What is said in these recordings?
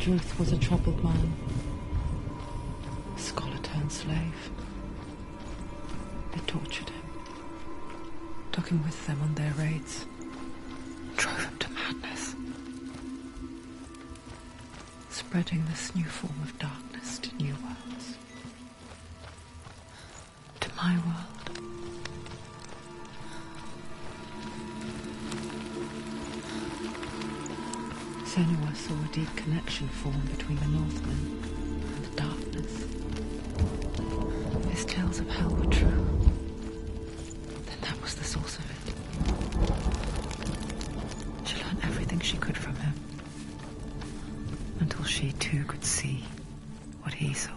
Druth was a troubled man. A scholar turned slave. They tortured him. Took him with them on their raids. Drove him to madness. Spreading this new form of darkness to new worlds. To my world. Senua saw a deep connection form between the Northmen and the darkness. His tales of hell were true. Then that was the source of it. She learned everything she could from him. Until she too could see what he saw.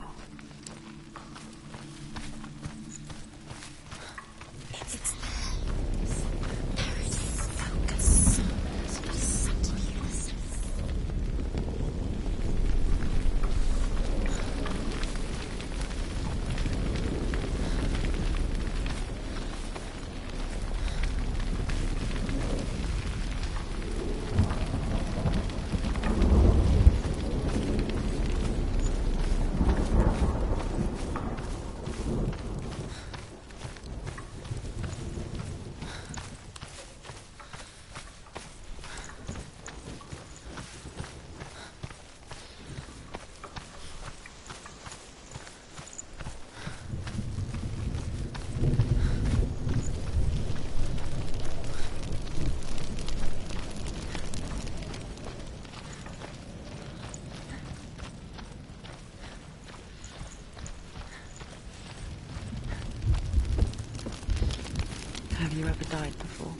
Have you ever died before?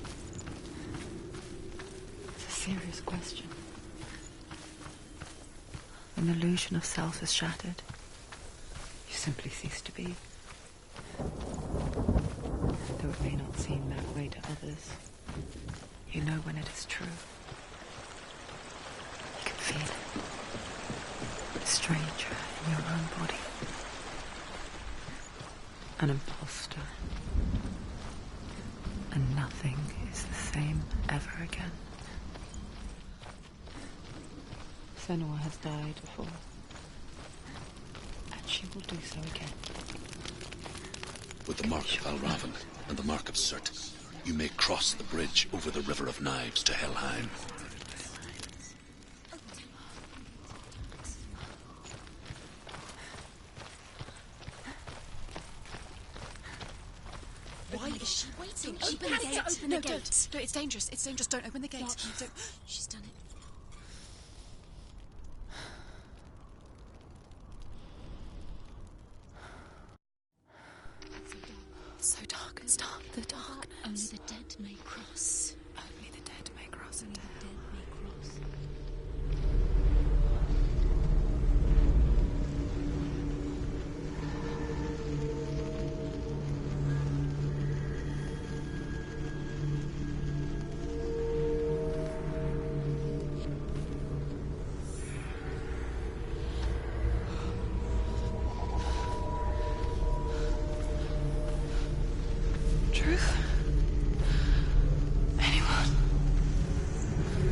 It's a serious question. When the illusion of self is shattered, you simply cease to be. Though it may not seem that way to others, you know when it is true. You can feel it. A stranger in your own body. An imposter. And nothing is the same ever again. Senua has died before. And she will do so again. With the mark of Alraven and the mark of Surt, you may cross the bridge over the River of Knives to Helheim. Why is she waiting? Open the gate. Open the gate. No, it's dangerous. It's dangerous. Don't open the gate. Don't. She's done it. It's so dark. It's dark. The darkness. Only the dead may cross. Only the dead may cross. Only the dead may cross.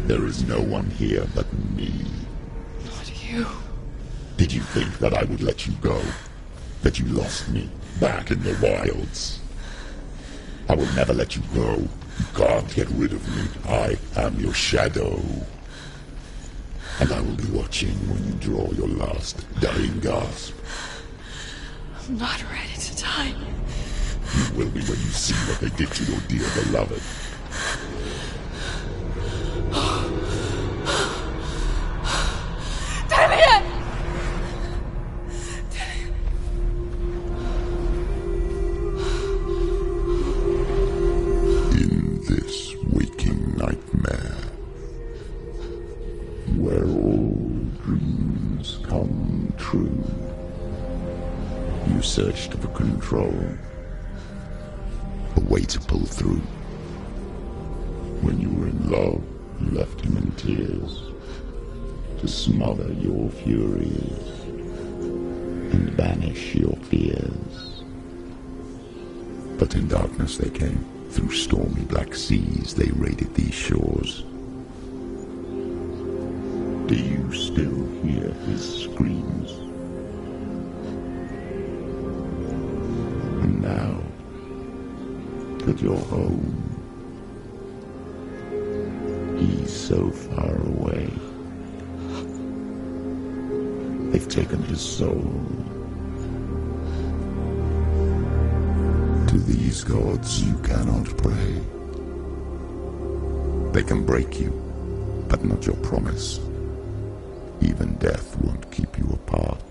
There is no one here but me. Not you. Did you think that I would let you go? That you lost me back in the wilds? I will never let you go. You can't get rid of me. I am your shadow. And I will be watching when you draw your last dying gasp. I'm not ready to die. You will be when you see what they did to your dear beloved. In this waking nightmare, where all dreams come true, you searched for control, a way to pull through. When you were in love, you left him in tears, to smother your furies and banish your fears. But in darkness they came, through stormy black seas they raided these shores. Do you still hear his screams? And now that you're home, he's so far away. They've taken his soul. To these gods you cannot pray. They can break you, but not your promise. Even death won't keep you apart.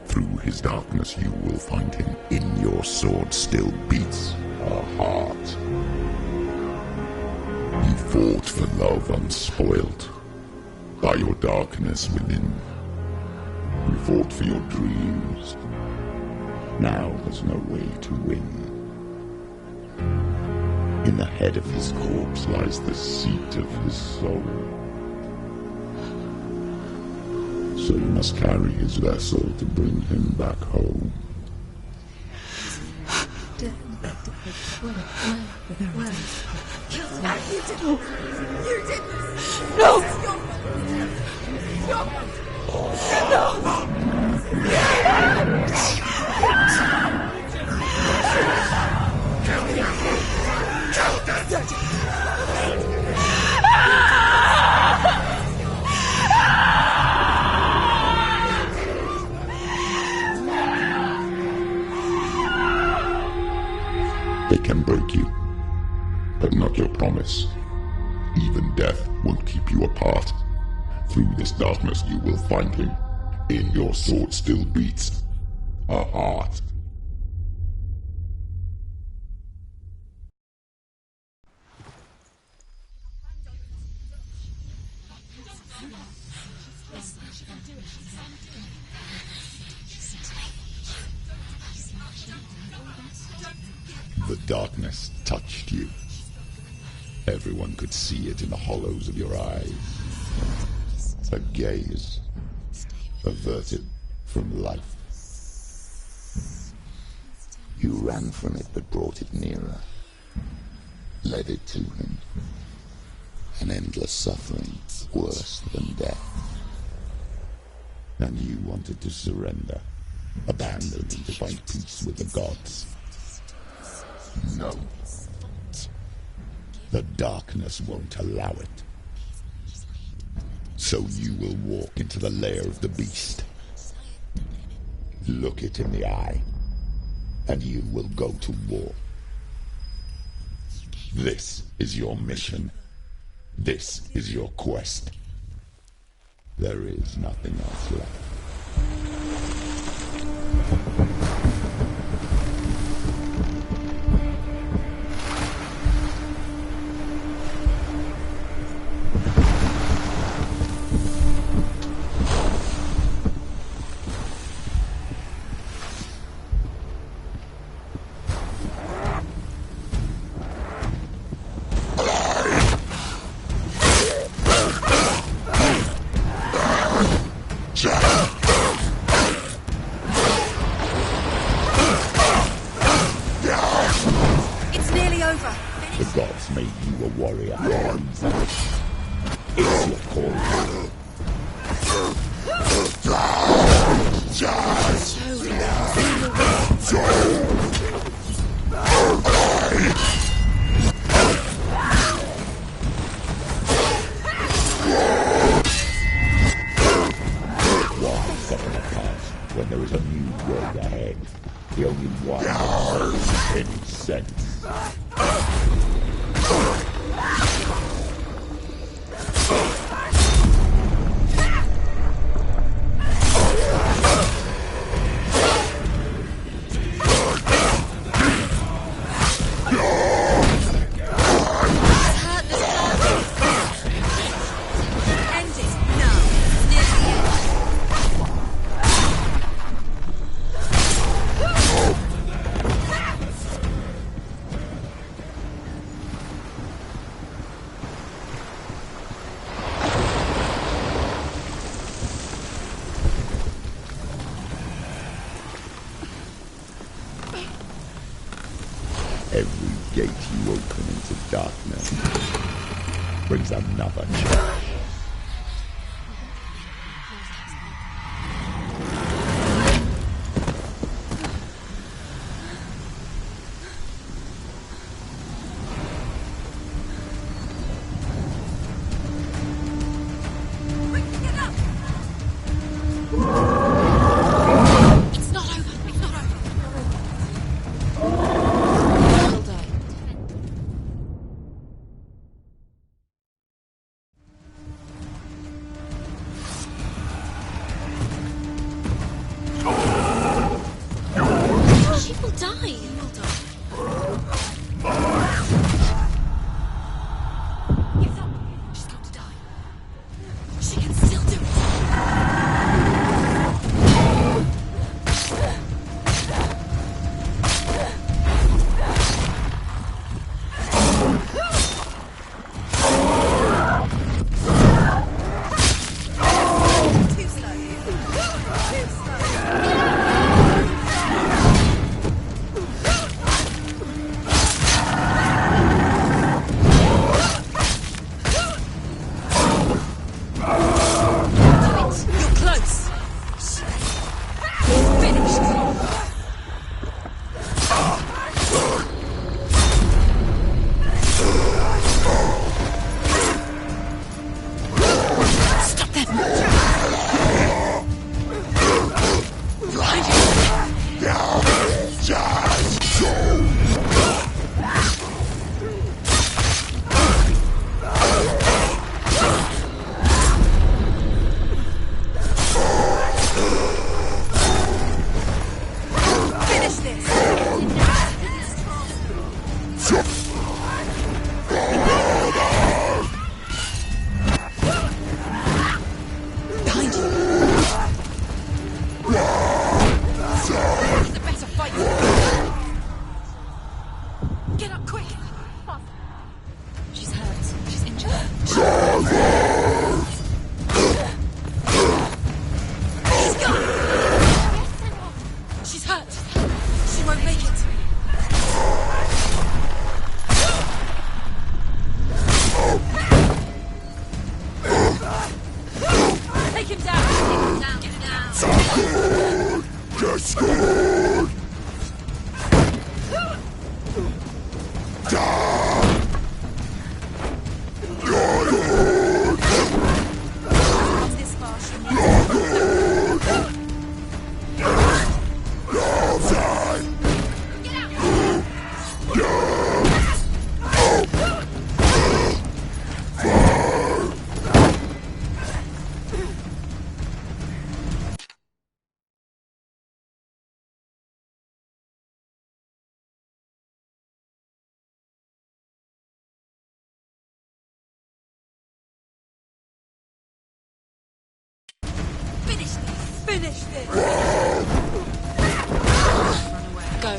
Through his darkness you will find him. In your sword still beats a heart. You fought for love unspoilt by your darkness within. You fought for your dreams. Now there's no way to win. In the head of his corpse lies the seat of his soul. So you must carry his vessel to bring him back home. They can break you, but not your promise. Even death won't keep you apart. Through this darkness you will find him. In your sword still beats a heart. The darkness touched you. Everyone could see it in the hollows of your eyes. A gaze averted from life. You ran from it but brought it nearer. Led it to him. An endless suffering worse than death. And you wanted to surrender. Abandon and to find peace with the gods. No. The darkness won't allow it. So you will walk into the lair of the beast. Look it in the eye, and you will go to war. This is your mission. This is your quest. There is nothing else left. The gods made you a warrior. It's your calling. Why suffer the past when there is a new road ahead? The only one that makes any sense. Every gate you open into darkness brings another challenge. Finish this! Run away. Go.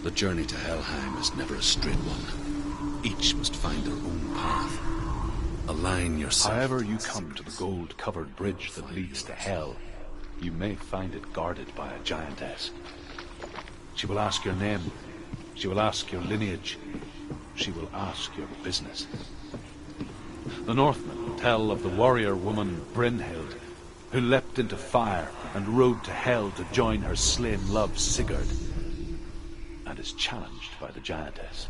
The journey to Helheim is never a straight one. Each must find their own path. Align yourself. However you come to the gold-covered bridge that leads to Hell, you may find it guarded by a giantess. She will ask your name. She will ask your lineage. She will ask your business. The Northmen tell of the warrior woman Brynhild, who leapt into fire and rode to Hell to join her slain love Sigurd, and is challenged by the giantess.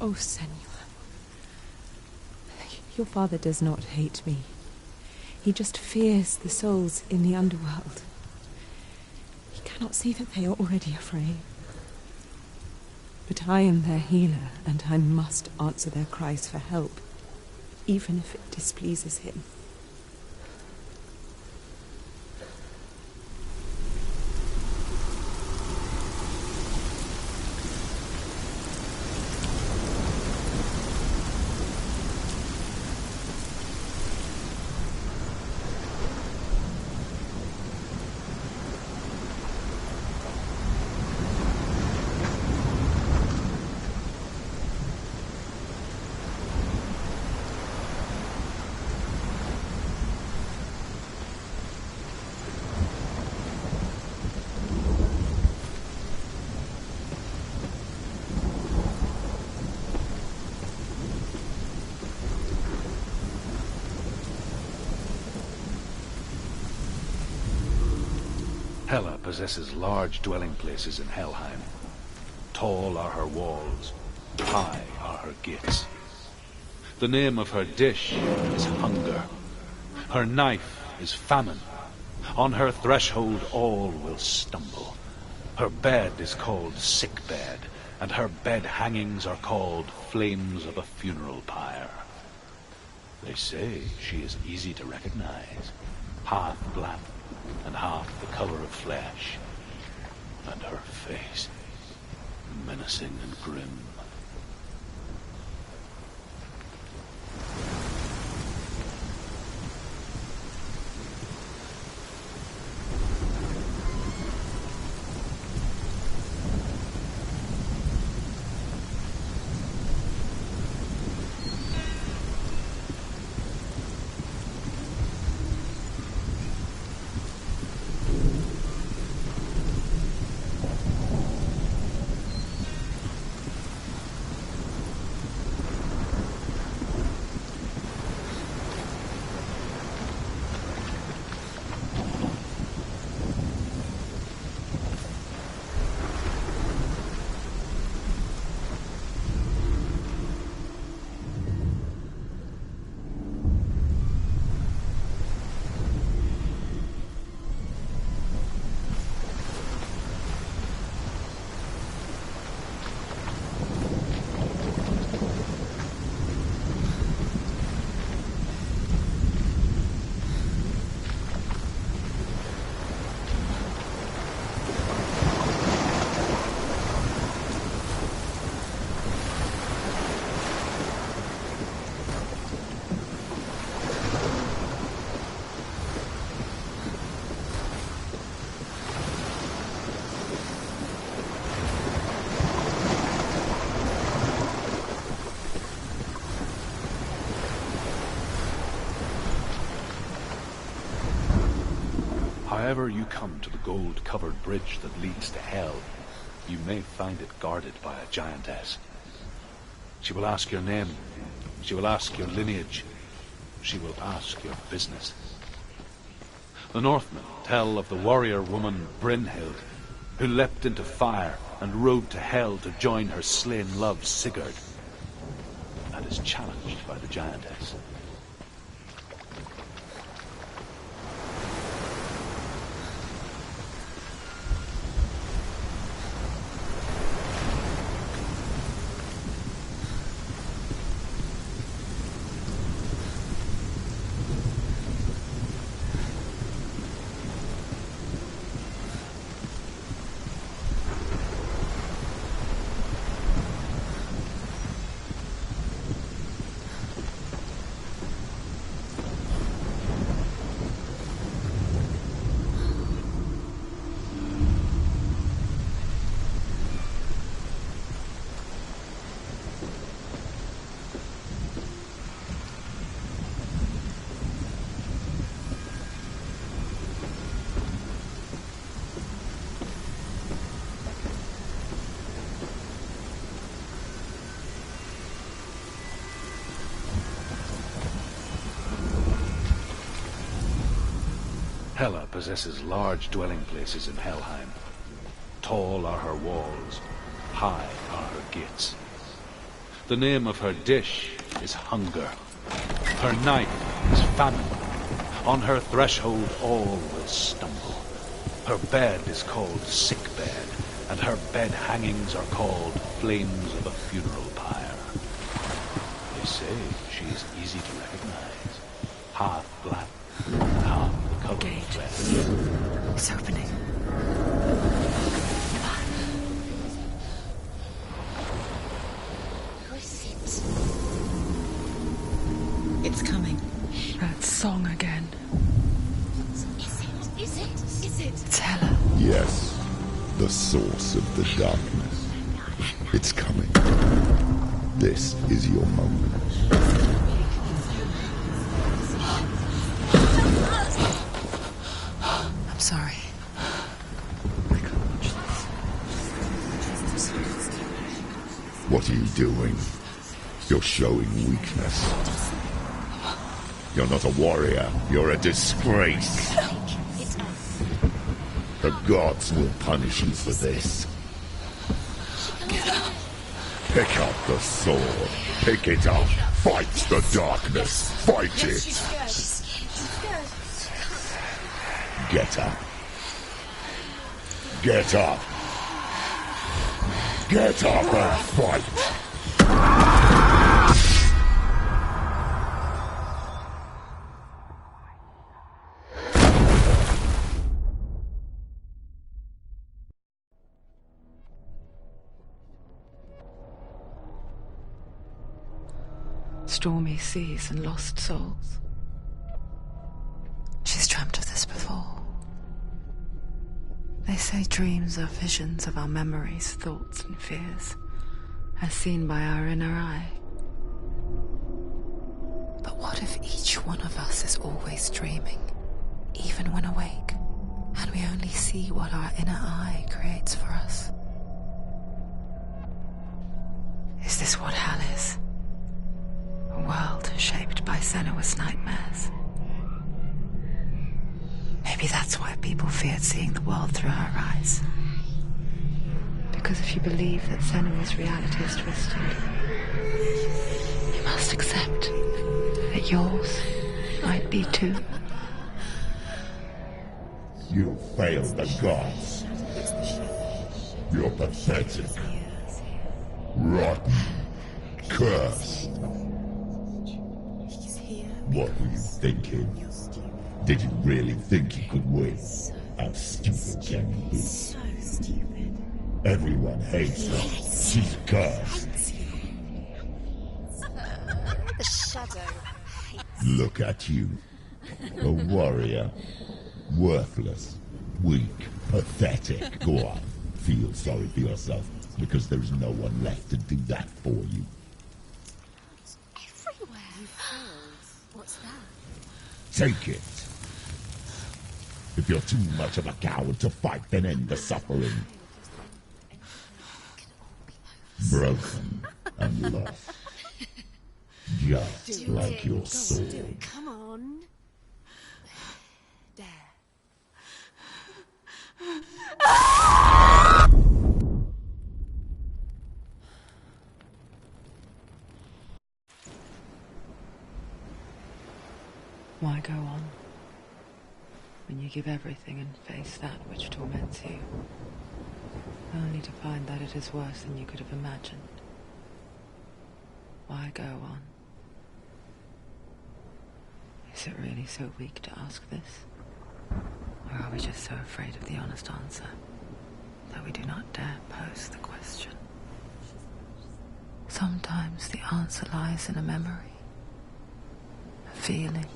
Oh, Senua. Your father does not hate me. He just fears the souls in the underworld. He cannot see that they are already afraid. But I am their healer, and I must answer their cries for help, even if it displeases him. Hela possesses large dwelling places in Helheim. Tall are her walls, high are her gates. The name of her dish is hunger. Her knife is famine. On her threshold all will stumble. Her bed is called sick bed, and her bed hangings are called flames of a funeral pyre. They say she is easy to recognize, half black and half the color of flesh, and her face menacing and grim. However you come to the gold-covered bridge that leads to Hell, you may find it guarded by a giantess. She will ask your name, she will ask your lineage, she will ask your business. The Northmen tell of the warrior woman Brynhild, who leapt into fire and rode to Hell to join her slain love Sigurd, and is challenged by the giantess. Hela possesses large dwelling places in Helheim. Tall are her walls, high are her gates. The name of her dish is hunger. Her knife is famine. On her threshold all will stumble. Her bed is called sick bed, and her bed hangings are called flames of a funeral pyre. They say she is easy to recognize. Half black, half the color of flesh. It's opening. Who is it? It's coming. That song again. Is it? It's Hela. Yes, the source of the darkness. It's coming. This is your moment. I'm sorry. I can't watch this. What are you doing? You're showing weakness. You're not a warrior. You're a disgrace. The gods will punish you for this. Pick up the sword. Pick it up. Fight the darkness. Fight it. Get up. Get up. Get up and fight. Stormy seas and lost souls. She's dreamt of this before. They say dreams are visions of our memories, thoughts and fears, as seen by our inner eye. But what if each one of us is always dreaming, even when awake, and we only see what our inner eye creates for us? Is this what hell is? A world shaped by Senua's nightmares. Maybe that's why people feared seeing the world through her eyes. Because if you believe that Senua's reality is twisted, you must accept that yours might be too. You failed the gods. You're pathetic. Rotten. Cursed. What were you thinking? Did you really think you could win? How stupid can you be? So stupid. Everyone hates her. She's cursed. The shadow. Look at you. A warrior. Worthless. Weak. Pathetic. Go on. Feel sorry for yourself, because there is no one left to do that for you. Everywhere. You failed. What's that? Take it. If you're too much of a coward to fight, then end the suffering. Broken and lost. Just like your soul. Come on. There. Why go on when you give everything and face that which torments you, only to find that it is worse than you could have imagined? Why go on? Is it really so weak to ask this? Or are we just so afraid of the honest answer that we do not dare pose the question? Sometimes the answer lies in a memory, a feeling,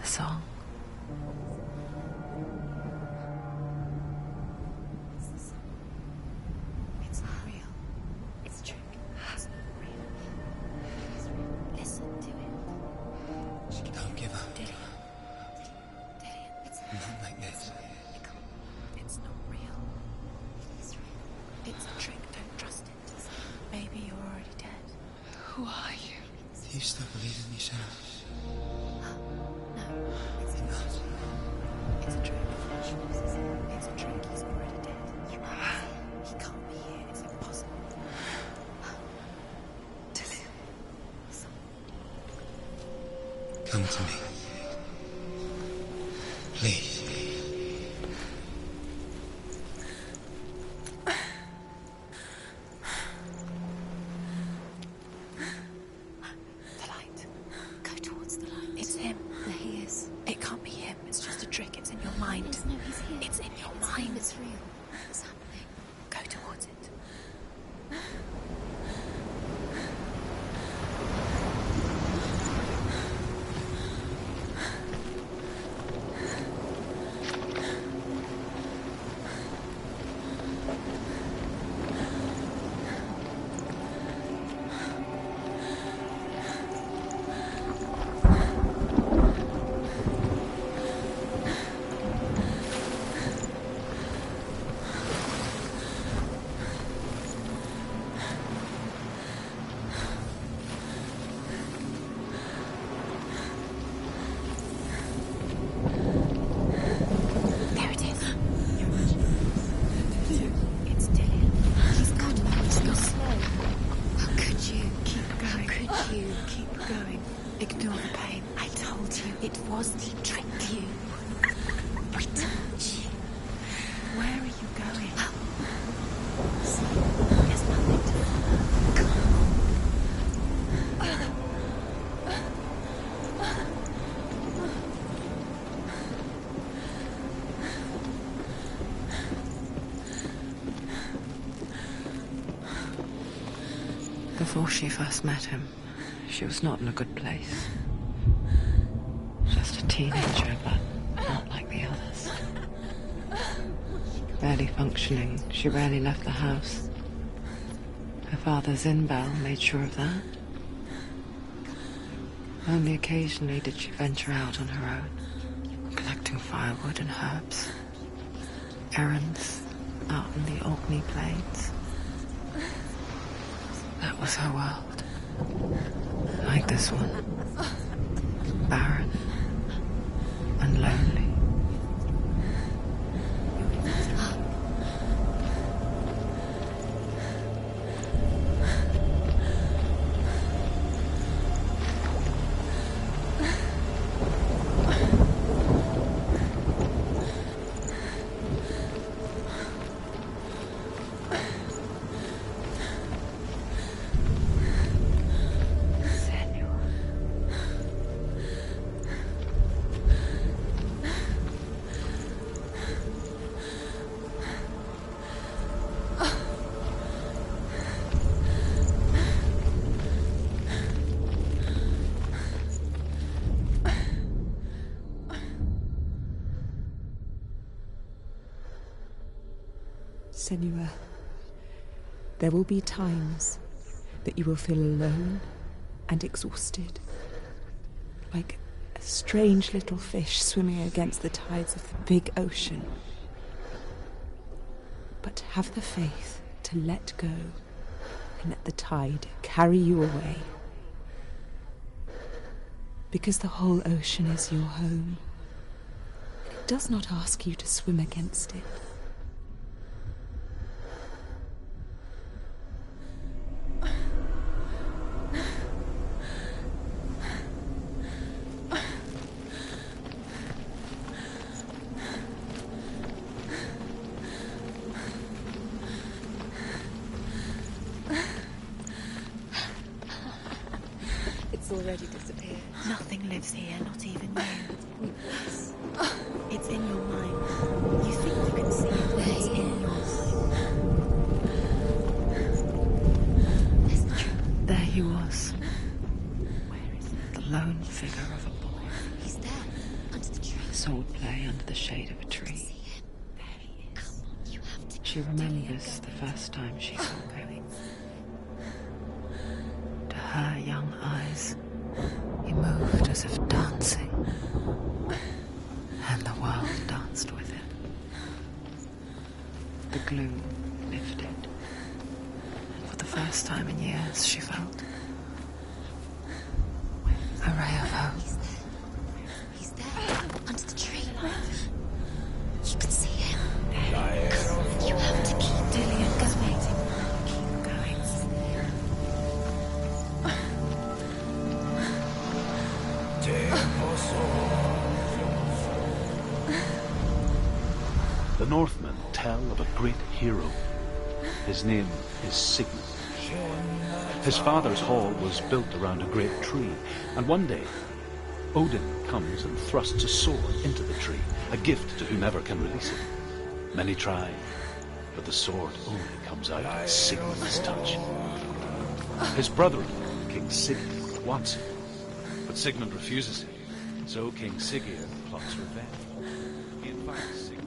a song. It's not real. It's trick. It's not real. It's real. Listen to it. Don't give up. Dillian. It's Not like this. It's not real. It's real. It's a trick. Don't trust it. Maybe you're already dead. Who are you? Do you still believe in yourself? No, it's not. It's a trick. It's a trick. He's already dead. He can't be here. It's impossible. Come to me. Please. The light. Go towards the light. It's him. There he is. It can't be him. It's just a trick. It's in your mind. No, he's here. It's in your mind. It's real. It's happening. Go towards it. There it is. It's Dillian. He's gone. Go slow. How could you? Keep going. How could you? Keep going. Ignore the pain. I told you it was he tricked you. I told you. Where are you going? There's nothing to follow. Come on. Before she first met him, she was not in a good place. Just a teenager, but not like the others. Barely functioning, she rarely left the house. Her father's in-bell made sure of that. Only occasionally did she venture out on her own, collecting firewood and herbs. Errands out in the Orkney Plains. That was her world. Like this one. Barren and lonely. Senua, there will be times that you will feel alone and exhausted, like a strange little fish swimming against the tides of the big ocean. But have the faith to let go and let the tide carry you away. Because the whole ocean is your home. It does not ask you to swim against it. It's already disappeared. Nothing lives here, not even you. It's in your mind. You think you can see it, but it's in your mind. There he was. Where is it? The lone figure of a boy. He's there, under the tree. Sword play under the shade of a tree. See him? There he is. Come on, you have to. She remembers the first time she saw him. To her young eyes, he moved as if dancing, and the world danced with him. The gloom lifted, and for the first time in years she felt a ray of hope. He's there, under the tree. You can see him. Come on, you have to keep Dillian going. Keep going. Dead. The Northmen tell of a great hero. His name is Sigmund. His father's hall was built around a great tree, and one day Odin comes and thrusts a sword into the tree, a gift to whomever can release it. Many try, but the sword only comes out at Sigmund's touch. His brother-in-law, King Sigurd, wants it, but Sigmund refuses it, so King Sigurd plots revenge. He invites Sigmund.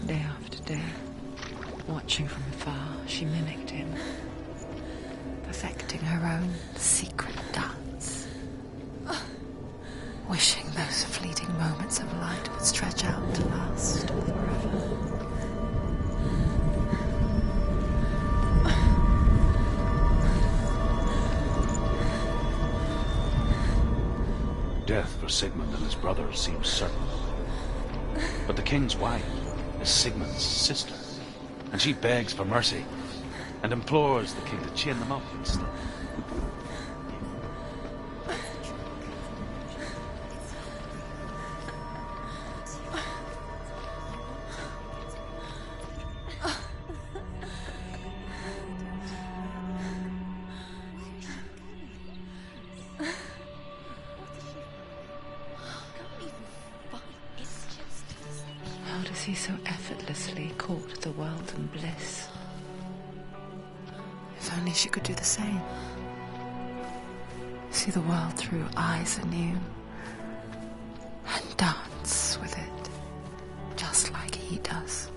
Day after day, watching from afar, she mimicked him, perfecting her own secret dance, wishing those fleeting moments of light would stretch out to last forever. Death for Sigmund and his brother seems certain. But the king's wife is Sigmund's sister, and she begs for mercy and implores the king to chain them up instead. how does he so effortlessly court the world and bliss? If only she could do the same. See the world through eyes anew and dance with it, just like he does.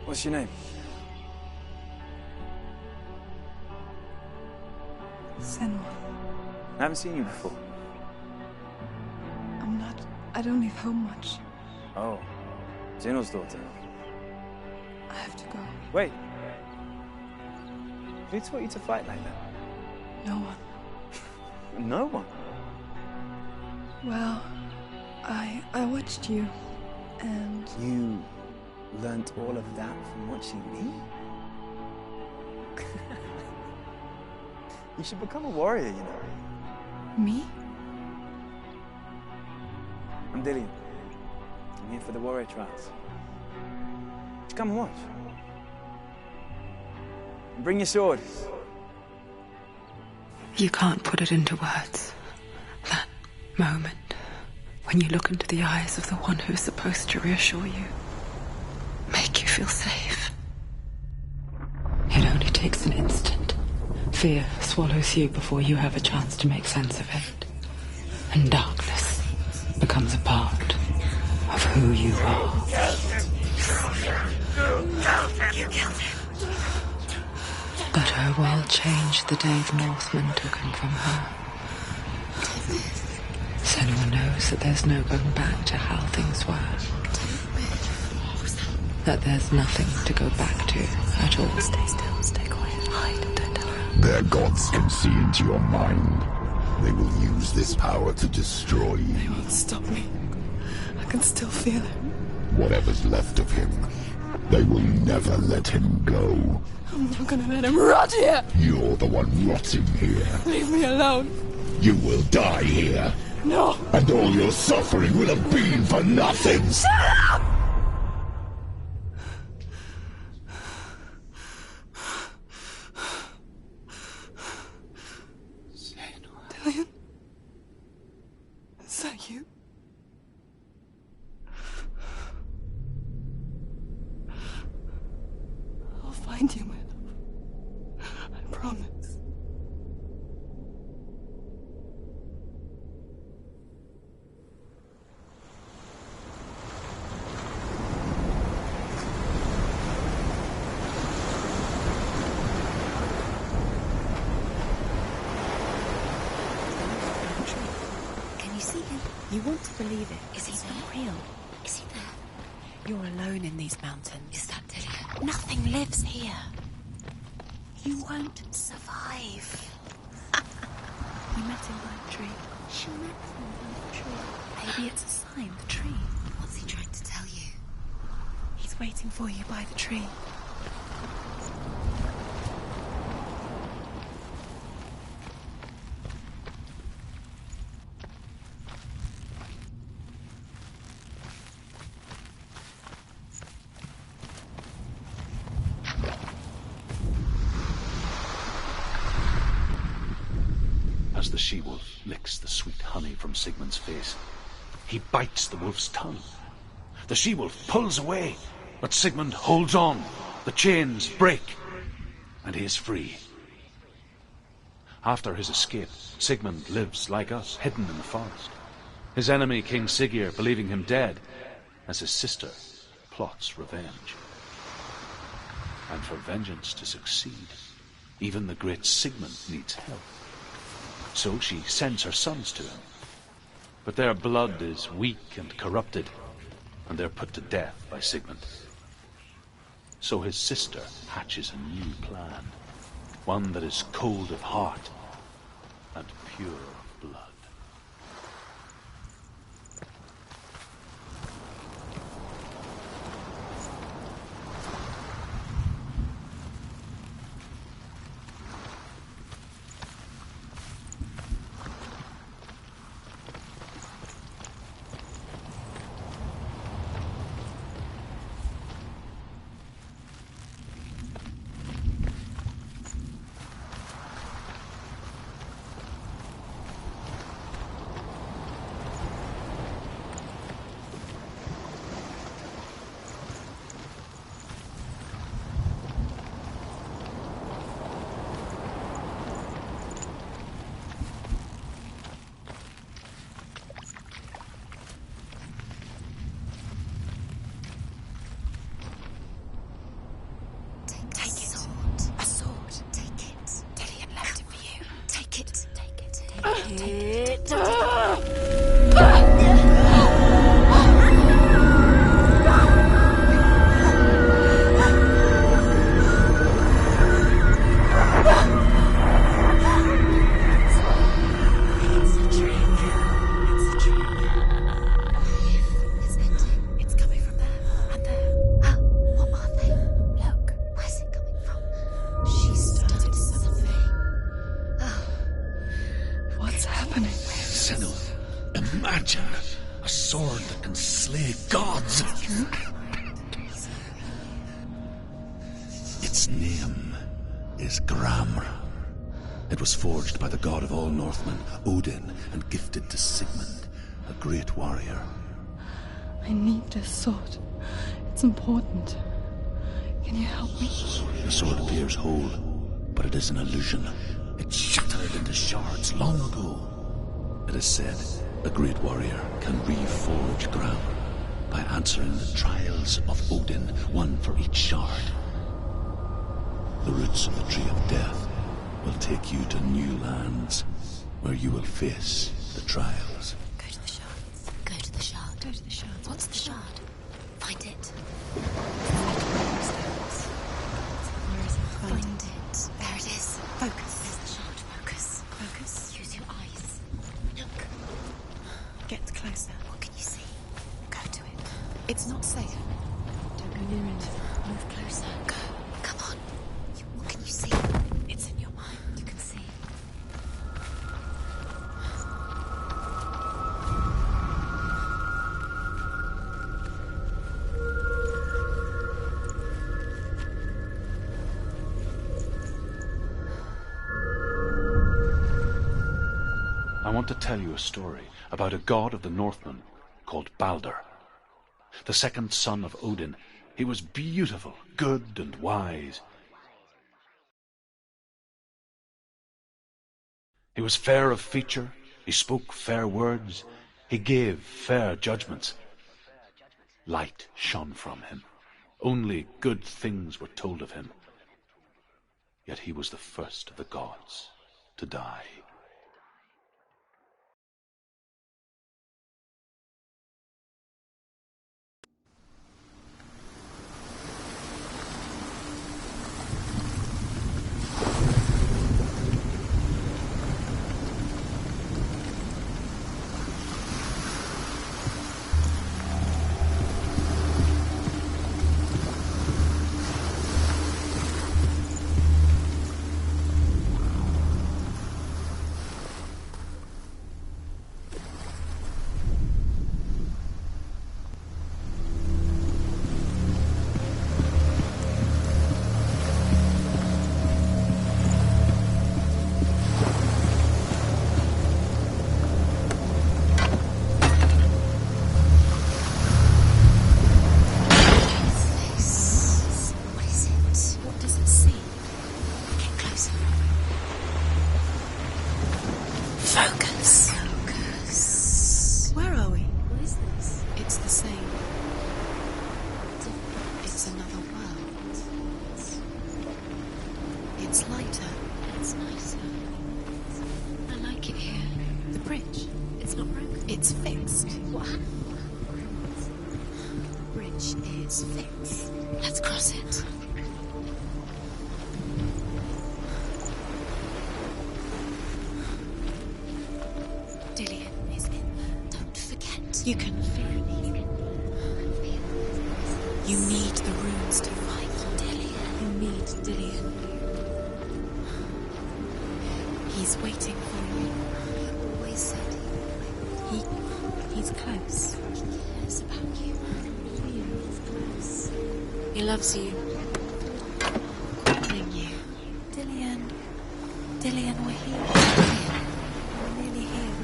What's your name? Senwa. I haven't seen you before. I don't leave home much. Oh, Zeno's daughter. I have to go. Wait. Who taught you to fight like that? No one. No one? Well, I watched you, and... You learnt all of that from watching me? You should become a warrior, you know. Me? I'm Dillian. I'm here for the warrior trials. Just come and watch. And bring your sword. You can't put it into words. That moment when you look into the eyes of the one who is supposed to reassure you, make you feel safe. It only takes an instant. Fear swallows you before you have a chance to make sense of it. And darkness becomes a part of who you are. But her world changed the day the Northmen took him from her. Senua knows that there's no going back to how things were. That there's nothing to go back to at all. Stay still, stay quiet, hide, don't tell her. Their gods can see into your mind. They will use this power to destroy you. They won't stop me. I can still feel it. Whatever's left of him, they will never let him go. I'm not gonna let him rot here! You're the one rotting here. Leave me alone! You will die here. No! And all your suffering will have been for nothing. Shut up! Dillion? Is that you? I'll find you, my love. I promise. Can you see him? You want to believe it. Is he not real? Is he there? You're alone in these mountains. Is that Dillion? Nothing lives here. You won't survive. We met him by the tree. She met him by the tree. Maybe it's a sign, the tree. What's he trying to tell you? He's waiting for you by the tree. As the she-wolf licks the sweet honey from Sigmund's face, he bites the wolf's tongue. The she-wolf pulls away, but Sigmund holds on. The chains break, and he is free. After his escape, Sigmund lives like us, hidden in the forest. His enemy, King Siggeir, believing him dead, as his sister plots revenge. And for vengeance to succeed, even the great Sigmund needs help. So she sends her sons to him. But their blood is weak and corrupted, and they're put to death by Sigmund. So his sister hatches a new plan, one that is cold of heart and pure of blood. Its name is Gramr. It was forged by the god of all Northmen, Odin, and gifted to Sigmund, a great warrior. I need this sword. It's important. Can you help me? The sword appears whole, but it is an illusion. It shattered into shards long ago. It is said a great warrior can reforge ground by answering the trials of Odin, one for each shard. The roots of the Tree of Death will take you to new lands where you will face the trials. Go to the shards. Go to the shard. Go to the shard. What's the shard? Find it. Where is it? Find it. There it is. Focus. There's the shard. Focus. Focus. Use your eyes. Look. Get closer. What can you see? Go to it. It's not safe. Don't go near it. Move closer. Go. Come on. What can you see? It's in your mind. You can see. I want to tell you a story about a god of the Northmen called Balder. The second son of Odin. He was beautiful, good, and wise. He was fair of feature, he spoke fair words, he gave fair judgments. Light shone from him. Only good things were told of him. Yet he was the first of the gods to die. You can feel it. You need the runes to fight Dillian. You need Dillian. He's waiting for you. You always said he's close. he cares about you. He's close. He loves you. Calling you. Dillian. Dillian, we're here. We're nearly here.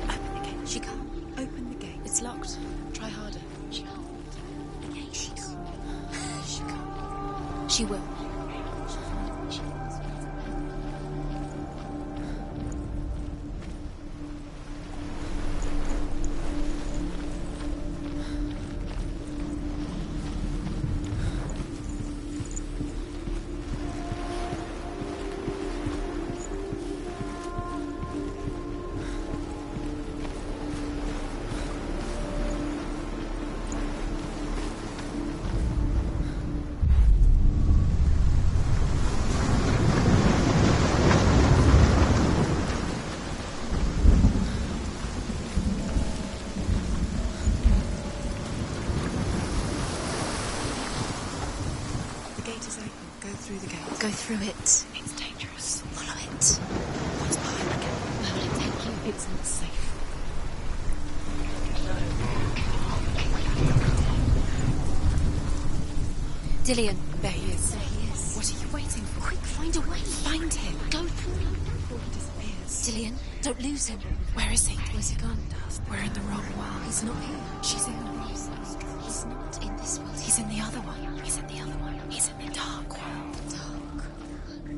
Open the gate. She can't. Open the gate. It's locked. Try harder. She can't. The gate, she can't. She can't. She will. The gate is open. Go through the gate. Go through it. It's dangerous. Follow it. It's not safe. Dillian. There he is. There he is. What are you waiting for? Quick, find a way. Find him. Go through. Before he disappears. Dillian, don't lose him. Where is he? Where's he gone? We're in the wrong world. He's not here. She's in the wrong world. He's not in this world. He's in the other one. He's in the other one. He's in the dark world.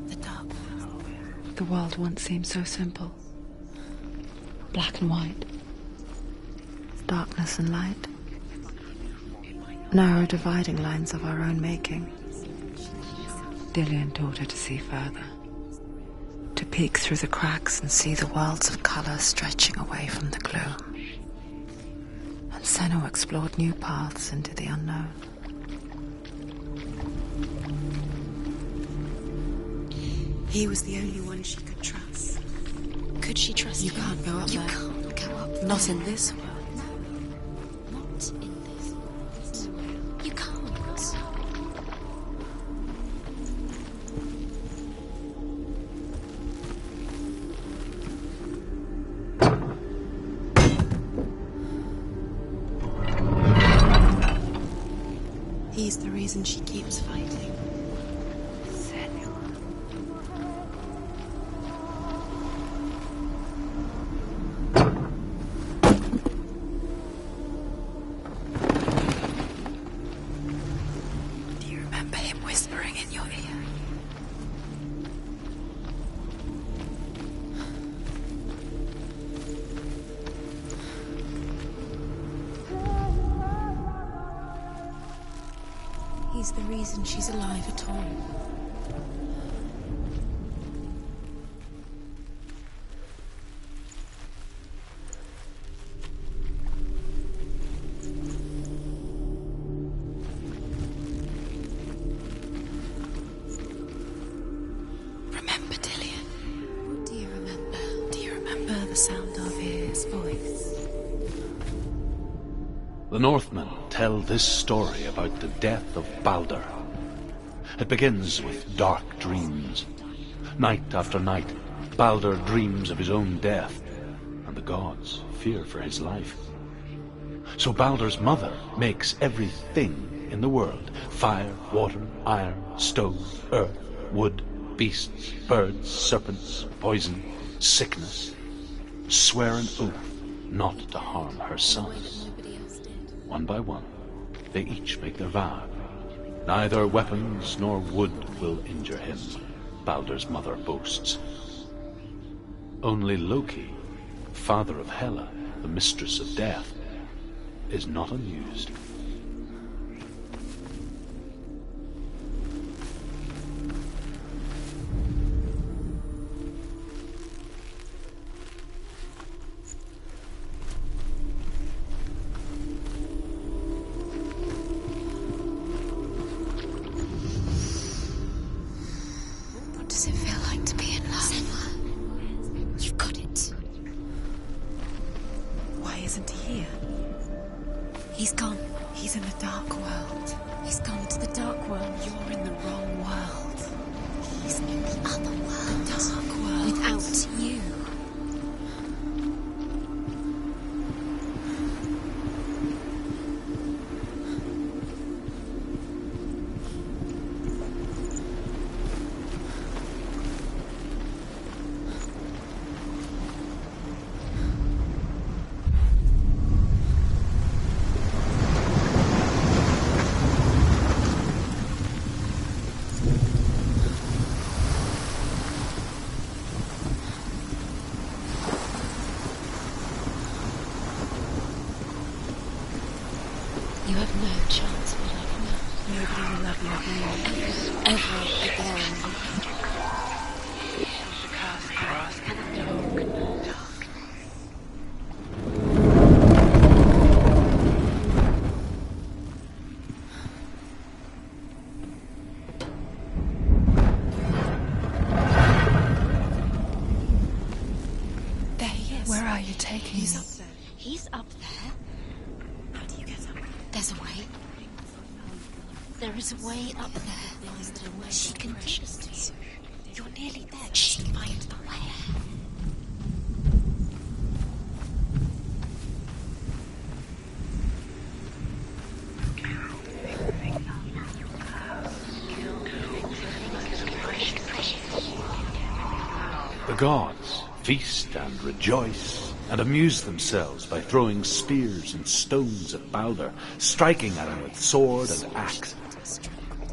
The dark world. The world once seemed so simple. Black and white. Darkness and light. Narrow dividing lines of our own making. Dillian taught her to see further. To peek through the cracks and see the worlds of colour stretching away from the gloom. And Senna explored new paths into the unknown. He was the only one she could trust. Could she trust You him? can't go up You there. can't go up there. Not in this world. Not in this world. You can't. He's the reason she keeps fighting. Do you remember him whispering in your ear? He's the reason she's alive at all. Remember, Dillian? What do you remember? Do you remember the sound of his voice? The Northmen tell this story about the death of Baldur. It begins with dark dreams. Night after night, Baldur dreams of his own death, and the gods fear for his life. So Baldur's mother makes everything in the world: fire, water, iron, stone, earth, wood, beasts, birds, serpents, poison, sickness, swear an oath not to harm her son. One by one, they each make their vow. Neither weapons nor wood will injure him, Baldur's mother boasts. Only Loki, father of Hela, the mistress of death, is not amused. What does it feel like to be in love? Senna, you've got it. Why isn't he here? He's gone. He's in the dark world. He's gone to the dark world. You're in the wrong world. He's in the other world. The dark world. Without you. You have no chance of loving her. Nobody will love you again. Ever again. There he is. Where are you taking He's me? up there. He's up there. How do you get up? There's a way. There is a way up there. She can take us to you. You're nearly there. She can find the way. gods feast and rejoice and amuse themselves by throwing spears and stones at Balder, striking at him with sword and axe.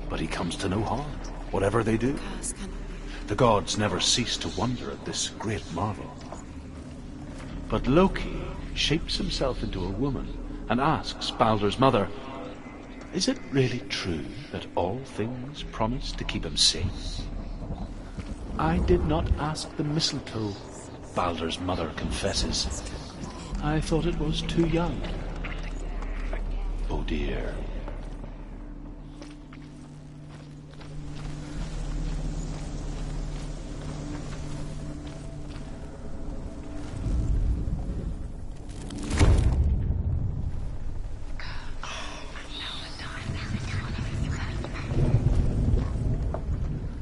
But he comes to no harm, whatever they do. The gods never cease to wonder at this great marvel. But Loki shapes himself into a woman and asks Balder's mother, "Is it really true that all things promise to keep him safe?" "I did not ask the mistletoe," Balder's mother confesses. "I thought it was too young." Oh dear.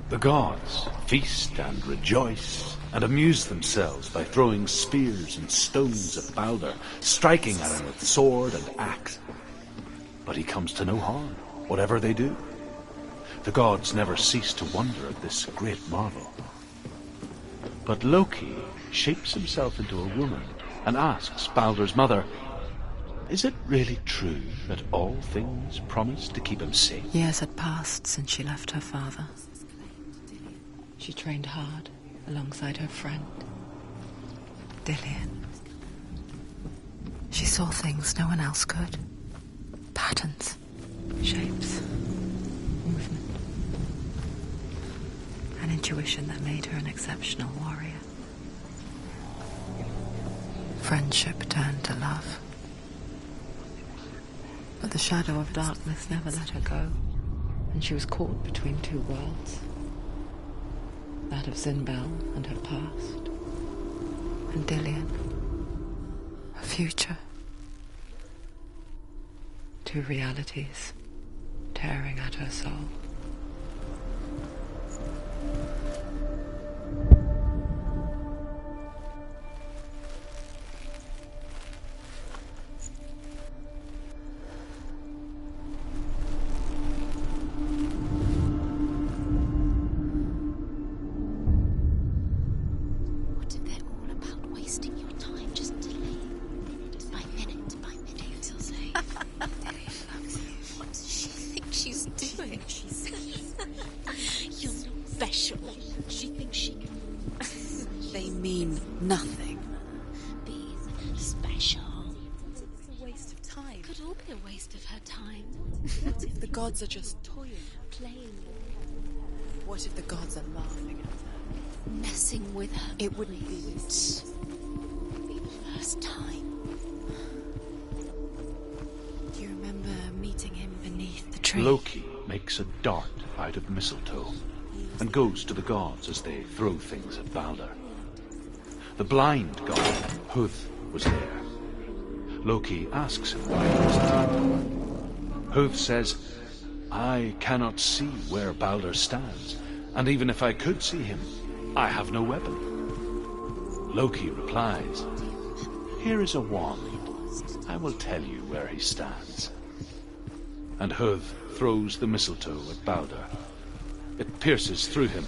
The gods feast and rejoice and amuse themselves by throwing spears and stones at Balder, striking at him with sword and axe. But he comes to no harm, whatever they do. The gods never cease to wonder at this great marvel. But Loki shapes himself into a woman and asks Balder's mother, "Is it really true that all things promise to keep him safe?" Years had passed since she left her father. She trained hard alongside her friend, Dillian. She saw things no one else could. Patterns, shapes, movement. An intuition that made her an exceptional warrior. Friendship turned to love. But the shadow of darkness never let her go, and she was caught between two worlds. That of Zinbel and her past, and Dillian, her future. Two realities tearing at her soul. Are just toying, playing. What if the gods are laughing at her? Messing with her. It wouldn't be this. Be the first time. Do you remember meeting him beneath the tree? Loki makes a dart out of mistletoe and goes to the gods as they throw things at Balder. The blind god, Huth, was there. Loki asks him why he wasn't. Huth says, "I cannot see where Balder stands, and even if I could see him, I have no weapon." Loki replies, "Here is a wand. I will tell you where he stands." And Huth throws the mistletoe at Balder. It pierces through him,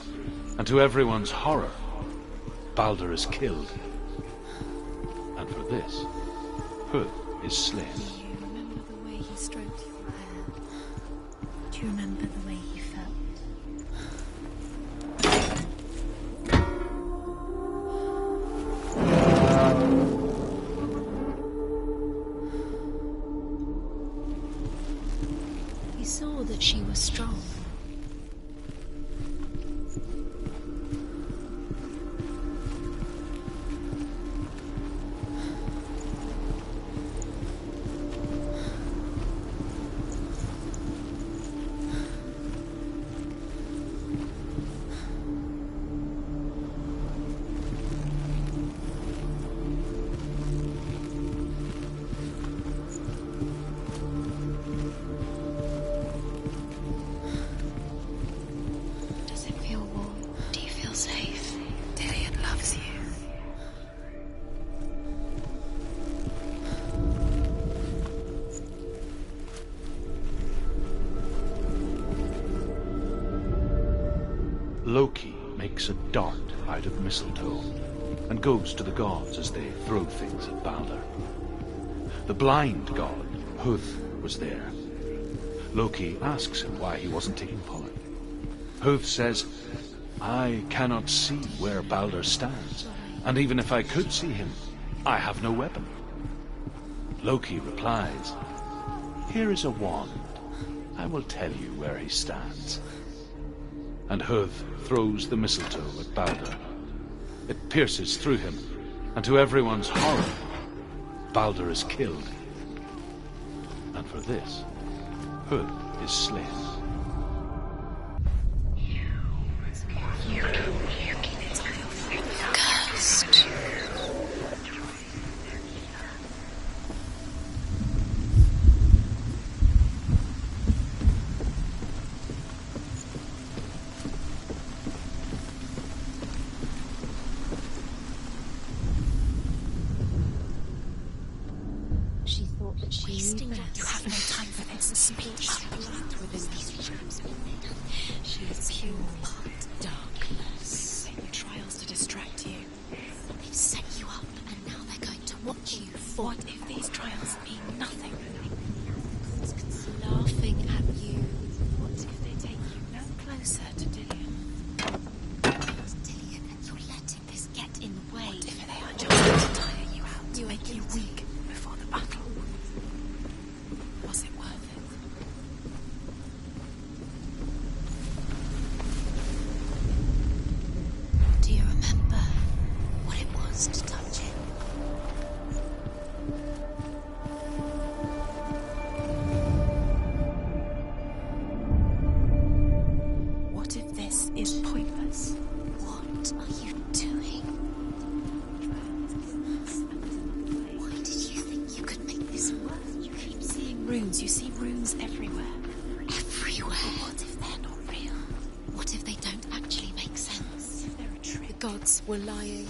and to everyone's horror, Balder is killed. And for this, Huth is slain. Do you remember the way he stroked your hair? Do you remember the way he felt? He saw that she was strong. Loki makes a dart out of mistletoe and goes to the gods as they throw things at Balder. The blind god, Huth, was there. Loki asks him why he wasn't taking pollen. Huth says, I cannot see where Balder stands, and even if I could see him, I have no weapon. Loki replies, here is a wand. I will tell you where he stands. And Huth throws the mistletoe at Balder. It pierces through him, and to everyone's horror, Balder is killed. And for this, Huth is slain. Cursed. She thought that she Wasting knew your best. You have no time for this. Speech. Within her. She is pure darkness. Satan trials to distract you. They've set you up, and now they're going to watch you fall. What if these trials mean nothing? Laughing at you. What if they take you no closer to Dillion? Dillion, and you're letting this get in the way. What if they are just to tire you out, to make you weak before the battle? Was it worth it? Do you remember what it was to touch him? What if this is pointless? What are you doing? Why did you think you could make this work? You keep seeing runes. You see runes everywhere. Everywhere. What if they're not real? What if they don't actually make sense? If they're a trick. The gods were lying.